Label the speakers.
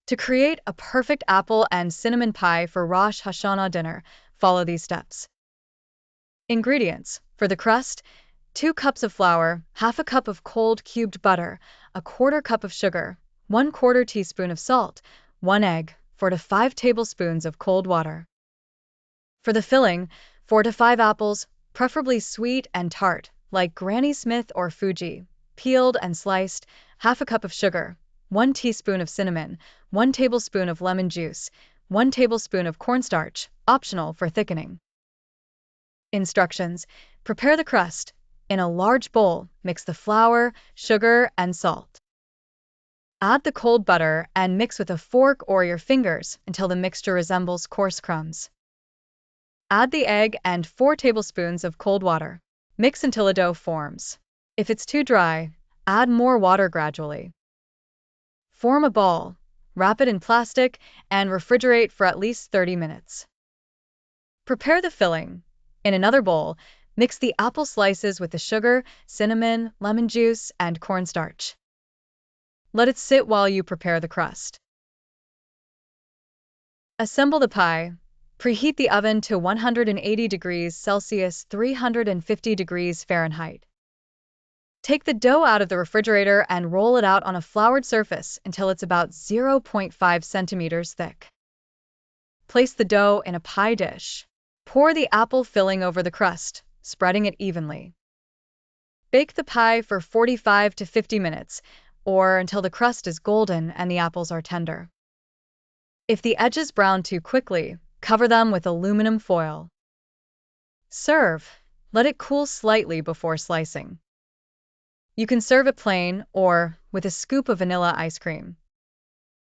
Speaker 1: To create a perfect apple and cinnamon pie for Rosh Hashanah dinner, follow these steps. Ingredients. For the crust, 2 cups of flour, half a cup of cold cubed butter, a quarter cup of sugar, 1/4 teaspoon of salt, 1 egg, 4 to 5 tablespoons of cold water. For the filling, 4 to 5 apples, preferably sweet and tart, like Granny Smith or Fuji, peeled and sliced, half a cup of sugar, 1 teaspoon of cinnamon, 1 tablespoon of lemon juice, 1 tablespoon of cornstarch, optional for thickening. Instructions. Prepare the crust. In a large bowl, mix the flour, sugar, and salt. Add the cold butter and mix with a fork or your fingers until the mixture resembles coarse crumbs. Add the egg and 4 tablespoons of cold water. Mix until a dough forms. If it's too dry, add more water gradually. Form a ball, wrap it in plastic, and refrigerate for at least 30 minutes. Prepare the filling. In another bowl, mix the apple slices with the sugar, cinnamon, lemon juice, and cornstarch. Let it sit while you prepare the crust. Assemble the pie. Preheat the oven to 180 degrees Celsius, 350 degrees Fahrenheit. Take the dough out of the refrigerator and roll it out on a floured surface until it's about 0.5 centimeters thick. Place the dough in a pie dish. Pour the apple filling over the crust, spreading it evenly. Bake the pie for 45 to 50 minutes, or until the crust is golden and the apples are tender. If the edges brown too quickly, cover them with aluminum foil. Serve. Let it cool slightly before slicing. You can serve it plain or with a scoop of vanilla ice cream.